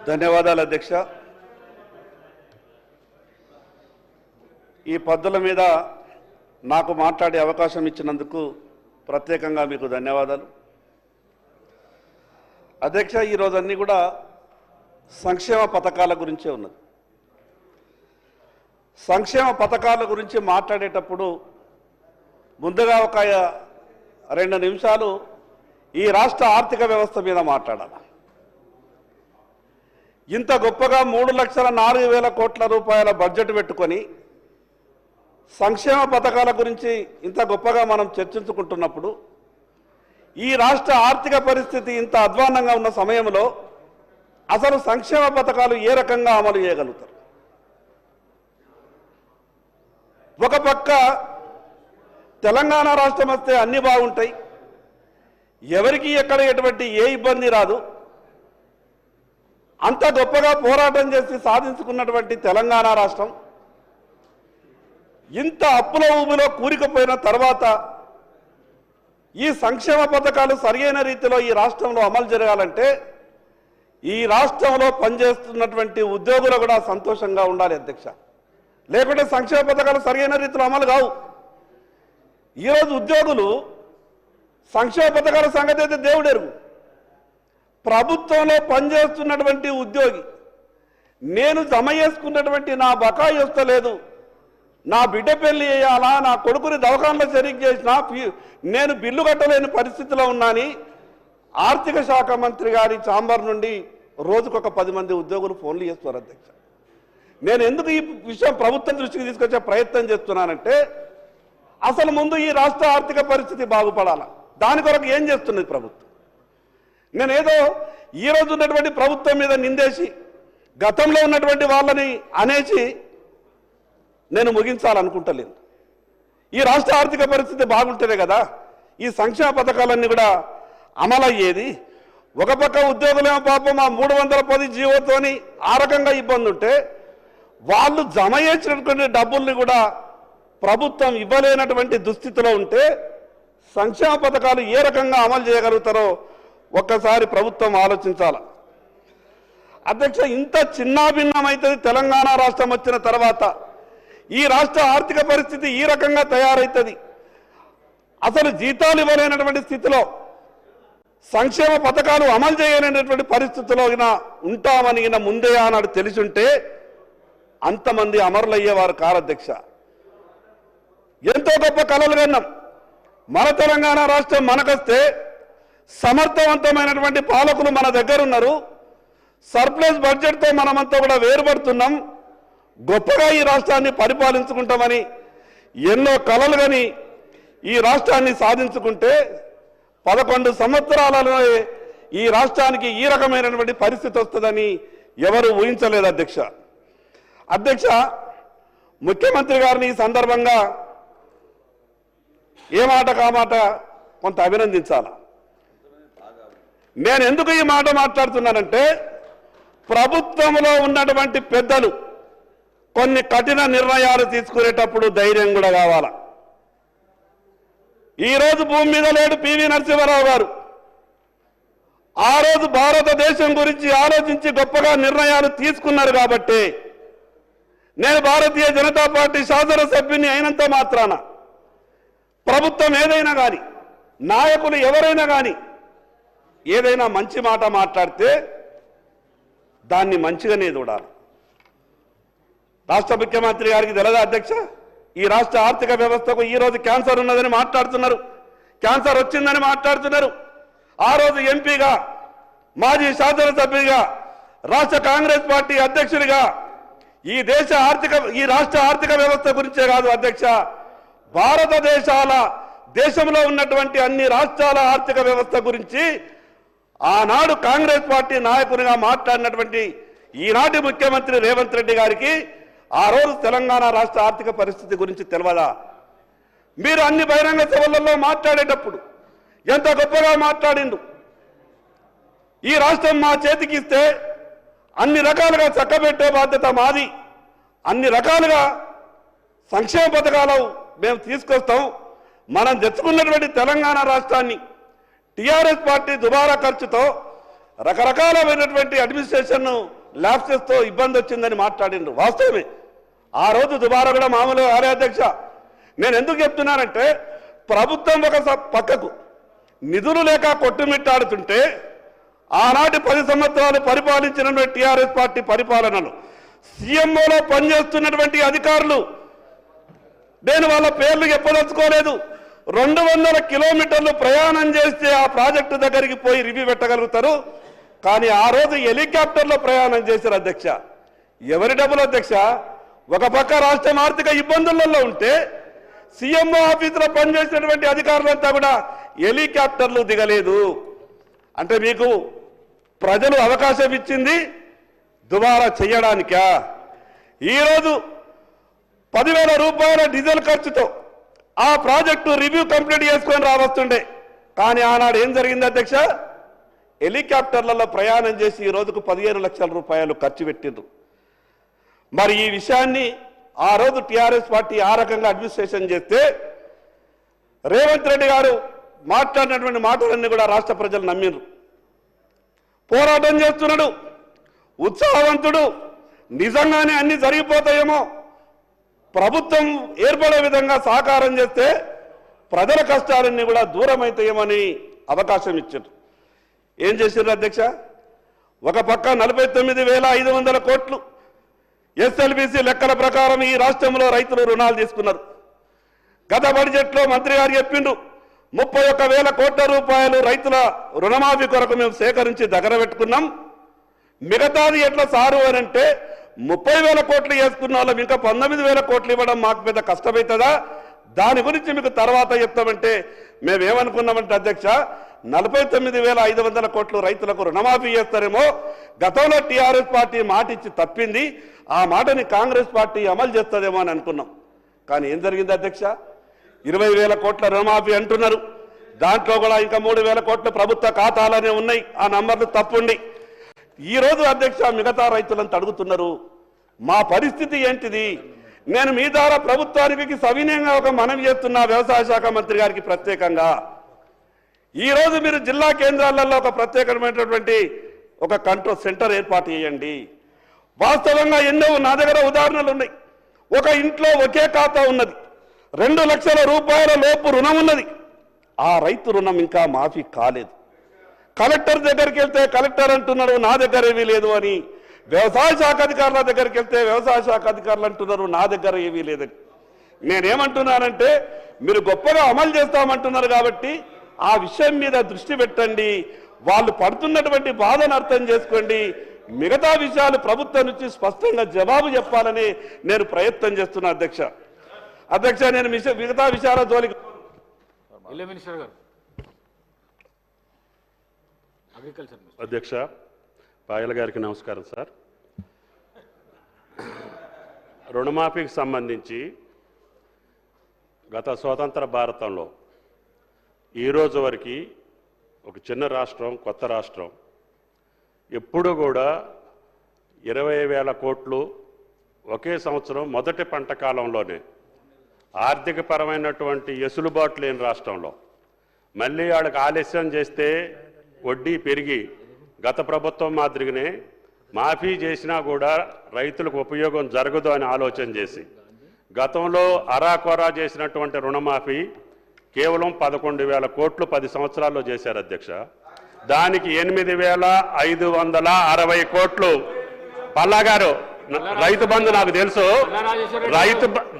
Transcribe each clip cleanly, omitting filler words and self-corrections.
ధన్యవాదాలు అధ్యక్ష. ఈ పద్ధతుల మీద నాకు మాట్లాడే అవకాశం ఇచ్చినందుకు ప్రత్యేకంగా మీకు ధన్యవాదాలు అధ్యక్ష. ఈరోజు అన్నీ కూడా సంక్షేమ పథకాల గురించే ఉన్నది. సంక్షేమ పథకాల గురించి మాట్లాడేటప్పుడు ముందుగా ఒక 2 నిమిషాలు ఈ రాష్ట్ర ఆర్థిక వ్యవస్థ మీద మాట్లాడాలి. ఇంత గొప్పగా 3,04,000 కోట్ల రూపాయల బడ్జెట్ పెట్టుకొని సంక్షేమ పథకాల గురించి ఇంత గొప్పగా మనం చర్చించుకుంటున్నప్పుడు ఈ రాష్ట్ర ఆర్థిక పరిస్థితి ఇంత అధ్వాన్నంగా ఉన్న సమయంలో అసలు సంక్షేమ పథకాలు ఏ రకంగా అమలు చేయగలుగుతారు? ఒక పక్క తెలంగాణ రాష్ట్రం వస్తే అన్నీ బాగుంటాయి, ఎవరికి ఎక్కడ ఎటువంటి ఏ ఇబ్బంది రాదు, అంత గొప్పగా పోరాటం చేసి సాధించుకున్నటువంటి తెలంగాణ రాష్ట్రం ఇంత అప్పుల ఊబిలో కూరుకుపోయిన తర్వాత ఈ సంక్షేమ పథకాలు సరైన రీతిలో ఈ రాష్ట్రంలో అమలు జరగాలంటే ఈ రాష్ట్రంలో పనిచేస్తున్నటువంటి ఉద్యోగులు కూడా సంతోషంగా ఉండాలి అధ్యక్ష. లేకుంటే సంక్షేమ పథకాలు సరైన రీతిలో అమలు కావు. ఈరోజు ఉద్యోగులు సంక్షేమ పథకాల సంగతి అయితే దేవుడెరుగు. ప్రభుత్వంలో పనిచేస్తున్నటువంటి ఉద్యోగి నేను జమ చేసుకున్నటువంటి నా బకాయి వస్తలేదు, నా బిడ్డ పెళ్లి చేయాలా, నా కొడుకుని దవాఖానలో చేరిక చేసినా నేను బిల్లు కట్టలేని పరిస్థితిలో ఉన్నాని ఆర్థిక శాఖ మంత్రి గారి ఛాంబర్ నుండి రోజుకొక 10 మంది ఉద్యోగులు ఫోన్లు చేస్తున్నారు అధ్యక్ష. నేను ఎందుకు ఈ విషయం ప్రభుత్వం దృష్టికి తీసుకొచ్చే ప్రయత్నం చేస్తున్నానంటే అసలు ముందు ఈ రాష్ట్ర ఆర్థిక పరిస్థితి బాగుపడాలా, దాని కొరకు ఏం చేస్తున్నది ప్రభుత్వం? నేనేదో ఈరోజు ఉన్నటువంటి ప్రభుత్వం మీద నిందేసి గతంలో ఉన్నటువంటి వాళ్ళని అనేసి నేను ముగించాలనుకుంటలేను. ఈ రాష్ట్ర ఆర్థిక పరిస్థితి బాగుంటేనే కదా ఈ సంక్షేమ పథకాలన్నీ కూడా అమలయ్యేది. ఒక పక్క ఉద్యోగులేమో పాపం ఆ 310 జీవోతోని ఆ రకంగా ఇబ్బంది ఉంటే వాళ్ళు జమ చేసినటువంటి డబ్బుల్ని కూడా ప్రభుత్వం ఇవ్వలేనటువంటి దుస్థితిలో ఉంటే సంక్షేమ పథకాలు ఏ రకంగా అమలు చేయగలుగుతారో ఒక్కసారి ప్రభుత్వం ఆలోచించాల అధ్యక్ష. ఇంత చిన్నాభిన్నమైతుంది తెలంగాణ రాష్ట్రం వచ్చిన తర్వాత. ఈ రాష్ట్ర ఆర్థిక పరిస్థితి ఈ రకంగా తయారవుతుంది. అసలు జీతాలు ఇవ్వలేనటువంటి స్థితిలో సంక్షేమ పథకాలు అమలు చేయలేనటువంటి పరిస్థితిలో ఉంటామని ముందే ఆనాడు తెలిసుంటే అంతమంది అమరులయ్యేవారు కారు అధ్యక్ష. ఎంతో గొప్ప కలలు కన్నాం. మన తెలంగాణ రాష్ట్రం మనకొస్తే సమర్థవంతమైనటువంటి పాలకులు మన దగ్గర ఉన్నారు. సర్ప్లస్ బడ్జెట్తో మనమంతా కూడా వేరుపడుతున్నాం. గొప్పగా ఈ రాష్ట్రాన్ని పరిపాలించుకుంటామని ఎన్నో కలలు కానీ ఈ రాష్ట్రాన్ని సాధించుకుంటే 11 సంవత్సరాలలో ఈ రాష్ట్రానికి ఈ రకమైనటువంటి పరిస్థితి వస్తుందని ఎవరు ఊహించలేదు అధ్యక్ష. అధ్యక్ష, ముఖ్యమంత్రి గారిని ఈ సందర్భంగా ఏ మాట కామాట కొంత అభినందించాలి. నేను ఎందుకు ఈ మాట మాట్లాడుతున్నానంటే ప్రభుత్వంలో ఉన్నటువంటి పెద్దలు కొన్ని కఠిన నిర్ణయాలు తీసుకునేటప్పుడు ధైర్యం కూడా కావాలా. ఈరోజు భూమి మీద లేడు పివి నరసింహారావు గారు. ఆ రోజు భారతదేశం గురించి ఆలోచించి గొప్పగా నిర్ణయాలు తీసుకున్నారు కాబట్టి నేను భారతీయ జనతా పార్టీ శాసనసభ్యుని అయినంత మాత్రాన ప్రభుత్వం ఏదైనా కానీ నాయకులు ఎవరైనా కానీ ఏదైనా మంచి మాట మాట్లాడితే దాన్ని మంచిగానే చూడాలి. రాష్ట్ర ముఖ్యమంత్రి గారికి తెలదా అధ్యక్ష? ఈ రాష్ట్ర ఆర్థిక వ్యవస్థకు ఈరోజు క్యాన్సర్ ఉన్నదని మాట్లాడుతున్నారు, క్యాన్సర్ వచ్చిందని మాట్లాడుతున్నారు. ఆ రోజు ఎంపీగా, మాజీ శాసనసభ్యుడిగా, రాష్ట్ర కాంగ్రెస్ పార్టీ అధ్యక్షుడిగా ఈ రాష్ట్ర ఆర్థిక వ్యవస్థ గురించే కాదు అధ్యక్ష, దేశంలో ఉన్నటువంటి అన్ని రాష్ట్రాల ఆర్థిక వ్యవస్థ గురించి ఆనాడు కాంగ్రెస్ పార్టీ నాయకునిగా మాట్లాడినటువంటి ఈనాటి ముఖ్యమంత్రి రేవంత్ రెడ్డి గారికి ఆ రోజు తెలంగాణ రాష్ట్ర ఆర్థిక పరిస్థితి గురించి తెలియదా? మీరు అన్ని బహిరంగ సభలలో మాట్లాడేటప్పుడు ఎంత గొప్పగా మాట్లాడిండు. ఈ రాష్ట్రం మా చేతికి ఇస్తే అన్ని రకాలుగా చక్కబెట్టే బాధ్యత మాది, అన్ని రకాలుగా సంక్షేమ పథకాలు మేము తీసుకొస్తాం. మనం తెచ్చుకున్నటువంటి తెలంగాణ రాష్ట్రాన్ని టీఆర్ఎస్ పార్టీ దుబారా ఖర్చుతో రకరకాలమైనటువంటి అడ్మినిస్ట్రేషన్ ల్యాప్సెస్తో ఇబ్బంది వచ్చిందని మాట్లాడిండ్రు. వాస్తవమే, ఆ రోజు దుబారా కూడా మామూలు అధ్యక్ష. నేను ఎందుకు చెప్తున్నానంటే ప్రభుత్వం ఒక పక్కకు నిధులు లేక కొట్టుమిట్టాడుతుంటే ఆనాటి 10 సంవత్సరాలు పరిపాలించినటువంటి టీఆర్ఎస్ పార్టీ పరిపాలనలు సీఎంఓలో పనిచేస్తున్నటువంటి అధికారులు, నేను వాళ్ళ పేర్లు చెప్పదలుచుకోలేదు, 200 కిలోమీటర్లు ప్రయాణం చేస్తే ఆ ప్రాజెక్టు దగ్గరికి పోయి రివ్యూ పెట్టగలుగుతారు. కానీ ఆ రోజు హెలికాప్టర్లో ప్రయాణం చేశారు అధ్యక్ష. ఎవరి డబ్బులు అధ్యక్ష? ఒక పక్క రాష్ట్రం ఆర్థిక ఇబ్బందులలో ఉంటే సీఎంఓ ఆఫీసులో పనిచేసినటువంటి అధికారులంతా కూడా హెలికాప్టర్లు దిగలేదు. అంటే మీకు ప్రజలు అవకాశం ఇచ్చింది దుబారా చేయడానికా? ఈరోజు 10,000 రూపాయల డీజిల్ ఖర్చుతో ఆ ప్రాజెక్టు రివ్యూ కంప్లీట్ చేసుకొని రావస్తుండే. కానీ ఆనాడు ఏం జరిగింది అధ్యక్ష? హెలికాప్టర్లలో ప్రయాణం చేసి ఈ రోజుకు 15 లక్షల రూపాయలు ఖర్చు పెట్టిండ్రు. మరి ఈ విషయాన్ని ఆ రోజు టీఆర్ఎస్ పార్టీ ఆ రకంగా అడ్మినిస్ట్రేషన్ చేస్తే రేవంత్ రెడ్డి గారు మాట్లాడినటువంటి మాటలన్నీ కూడా రాష్ట్ర ప్రజలు నమ్మిండ్రు. పోరాటం చేస్తున్నాడు, ఉత్సాహవంతుడు, నిజంగానే అన్ని జరిగిపోతాయేమో, ప్రభుత్వం ఏర్పడే విధంగా సహకారం చేస్తే ప్రజల కష్టాలన్నీ కూడా దూరం అవుతాయేమని అవకాశం ఇచ్చారు. ఏం చేశారు అధ్యక్ష? ఒక పక్క 49,500 కోట్లు ఎస్ఎల్బిసి లెక్కల ప్రకారం ఈ రాష్ట్రంలో రైతులు రుణాలు తీసుకున్నారు. గత బడ్జెట్లో మంత్రి గారు చెప్పిండు 31,000 కోట్ల రూపాయలు రైతుల రుణమాఫీ కొరకు మేము సేకరించి దగ్గర పెట్టుకున్నాం. మిగతాది ఎట్లా సారు అని అంటే 30,000 కోట్లు వేసుకున్న వాళ్ళం ఇంకా 19,000 కోట్లు ఇవ్వడం మాకు పెద్ద కష్టమవుతుందా? దాని గురించి మీకు తర్వాత చెప్తామంటే మేమేమనుకున్నామంటే అధ్యక్ష 49,500 కోట్లు రైతులకు రుణమాఫీ చేస్తారేమో. గతంలో టీఆర్ఎస్ పార్టీ మాట ఇచ్చి తప్పింది, ఆ మాటని కాంగ్రెస్ పార్టీ అమలు చేస్తుందేమో అని అనుకున్నాం. కానీ ఏం జరిగింది అధ్యక్ష? 20,000 కోట్ల రుణమాఫీ అంటున్నారు. దాంట్లో కూడా ఇంకా 3,000 కోట్లు ప్రభుత్వ ఖాతాలోనే ఉన్నాయి. ఆ నంబర్లు తప్పుండి ఈరోజు అధ్యక్ష మిగతా రైతులను అడుగుతున్నారు, మా పరిస్థితి ఏంటిది? నేను మీ ద్వారా ప్రభుత్వానికి సవినయంగా ఒక మనవి చేస్తున్నా, వ్యవసాయ శాఖ మంత్రి గారికి ప్రత్యేకంగా. ఈరోజు మీరు జిల్లా కేంద్రాలలో ఒక ప్రత్యేకమైనటువంటి ఒక కంట్రోల్ సెంటర్ ఏర్పాటు చేయండి. వాస్తవంగా ఎన్నో నా దగ్గర ఉదాహరణలు ఉన్నాయి. ఒక ఇంట్లో ఒకే ఖాతా ఉన్నది, 2 లక్షల రూపాయల లోపు రుణం ఉన్నది. ఆ రైతు రుణం ఇంకా మాఫీ కాలేదు. కలెక్టర్ దగ్గరికి వెళ్తే కలెక్టర్ అంటున్నాడు నా దగ్గర ఏమీ లేదు అని, వ్యవసాయ శాఖ అధికారుల దగ్గరికి వెళ్తే వ్యవసాయ శాఖ అధికారులు అంటున్నారు నా దగ్గర ఏమీ లేదని. నేనేమంటున్నానంటే మీరు గొప్పగా అమలు చేస్తామంటున్నారు కాబట్టి ఆ విషయం మీద దృష్టి పెట్టండి, వాళ్ళు పడుతున్నటువంటి బాధను అర్థం చేసుకోండి, మిగతా విషయాలు ప్రభుత్వం నుంచి స్పష్టంగా జవాబు చెప్పాలని నేను ప్రయత్నం చేస్తున్నా అధ్యక్ష. నేను మిగతా విషయాల జోలికి అధ్యక్ష పాయల గారికి నమస్కారం సార్. రుణమాఫీకి సంబంధించి గత స్వతంత్ర భారతంలో ఈరోజు వరకు ఒక చిన్న రాష్ట్రం, కొత్త రాష్ట్రం ఎప్పుడు కూడా 20,000 కోట్లు ఒకే సంవత్సరం మొదటి పంట కాలంలోనే ఆర్థికపరమైనటువంటి ఎసులుబాటు లేని రాష్ట్రంలో మళ్ళీ వాళ్ళకి ఆలస్యం చేస్తే వడ్డీ పెరిగి గత ప్రభుత్వం మాదిరిగానే మాఫీ చేసినా కూడా రైతులకు ఉపయోగం జరగదు అని ఆలోచన చేసి గతంలో అరాకొరా చేసినటువంటి రుణమాఫీ కేవలం 11,000 కోట్లు 10 సంవత్సరాల్లో చేశారు అధ్యక్ష. దానికి 8,560 కోట్లు పల్లా గారు రైతు బంధు నాకు తెలుసు,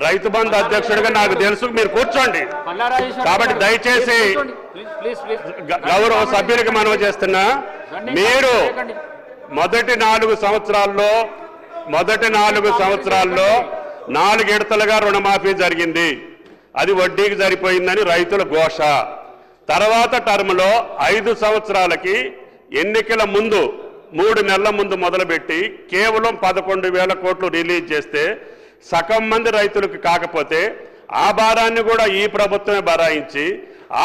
రైతు బంధు అధ్యక్షుడిగా నాకు తెలుసు, మీరు కూర్చోండి. కాబట్టి దయచేసి గౌరవ సభ్యులకి మనవి చేస్తున్నా, మీరు మొదటి 4 సంవత్సరాల్లో 4 విడతలుగా రుణమాఫీ జరిగింది. అది వడ్డీకి సరిపోయిందని రైతుల ఘోష. తర్వాత టర్మ్లో 5 సంవత్సరాలకి ఎన్నికల ముందు 3 నెలల ముందు మొదలుపెట్టి కేవలం 11,000 కోట్లు రిలీజ్ చేస్తే సగం మంది రైతులకు కాకపోతే ఆ భారాన్ని కూడా ఈ ప్రభుత్వమే భరాయించి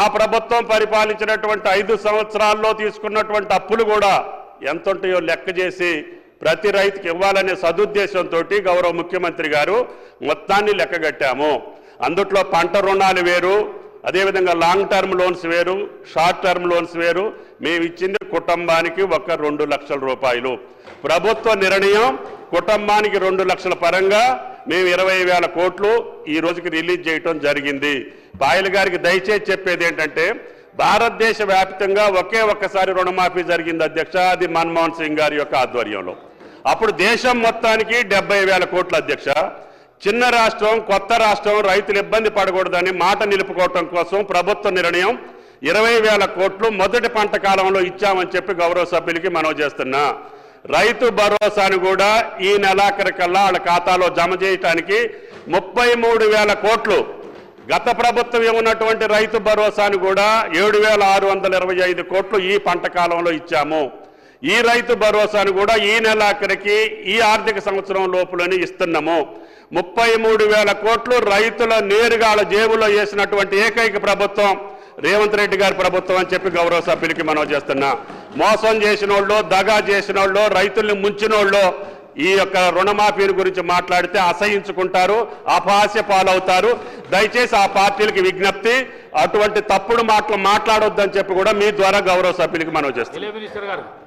ఆ ప్రభుత్వం పరిపాలించినటువంటి 5 సంవత్సరాల్లో తీసుకున్నటువంటి అప్పులు కూడా ఎంత ఉంటాయో లెక్క చేసి ప్రతి రైతుకి ఇవ్వాలనే సదుద్దేశంతో గౌరవ ముఖ్యమంత్రి గారు మొత్తాన్ని లెక్కగట్టాము. అందుట్లో పంట రుణాలు వేరు, అదేవిధంగా లాంగ్ టర్మ్ లోన్స్ వేరు, షార్ట్ టర్మ్ లోన్స్ వేరు, మేము ఇచ్చింది కుటుంబానికి ఒక 2 లక్షల రూపాయలు. ప్రభుత్వ నిర్ణయం కుటుంబానికి 2 లక్షల పరంగా మేము 20,000 కోట్లు ఈ రోజుకి రిలీజ్ చేయటం జరిగింది. పాయల్ గారికి దయచేసి చెప్పేది ఏంటంటే, భారతదేశ వ్యాప్తంగా ఒక్కసారి రుణమాఫీ జరిగింది అధ్యక్ష, అది మన్మోహన్ సింగ్ గారి యొక్క ఆధ్వర్యంలో. అప్పుడు దేశం మొత్తానికి 70,000 కోట్ల అధ్యక్ష. చిన్న రాష్ట్రం, కొత్త రాష్ట్రం, రైతులు ఇబ్బంది పడకూడదని మాట నిలుపుకోవటం కోసం ప్రభుత్వ నిర్ణయం 20,000 కోట్లు మొదటి పంట కాలంలో ఇచ్చామని చెప్పి గౌరవ సభ్యులకి మనవి చేస్తున్నా. రైతు భరోసాను కూడా ఈ నెలాఖరికల్లా వాళ్ళ ఖాతాలో జమ చేయటానికి 33,000 కోట్లు, గత ప్రభుత్వం ఏమున్నటువంటి రైతు భరోసాను కూడా 7,625 కోట్లు ఈ పంట కాలంలో ఇచ్చాము. ఈ రైతు భరోసాను కూడా ఈ నెలాఖరికి ఈ ఆర్థిక సంవత్సరం లోపులని ఇస్తున్నాము. 33,000 కోట్లు రైతుల నేరుగా వాళ్ళ జేబులో వేసినటువంటి ఏకైక ప్రభుత్వం రేవంత్ రెడ్డి గారి ప్రభుత్వం అని చెప్పి గౌరవ సభ్యులకి మనం చేస్తున్నా. మోసం చేసిన వాళ్ళు, దగా చేసిన వాళ్ళు, రైతుల్ని ముంచిన వాళ్ళు ఈ యొక్క రుణమాఫీ గురించి మాట్లాడితే అసహించుకుంటారు, అపహాస్య పాలవుతారు. దయచేసి ఆ పార్టీలకి విజ్ఞప్తి, అటువంటి తప్పుడు మాటలు మాట్లాడొద్దని చెప్పి కూడా మీ ద్వారా గౌరవ సభ్యులకి మనం చేస్తున్నాం.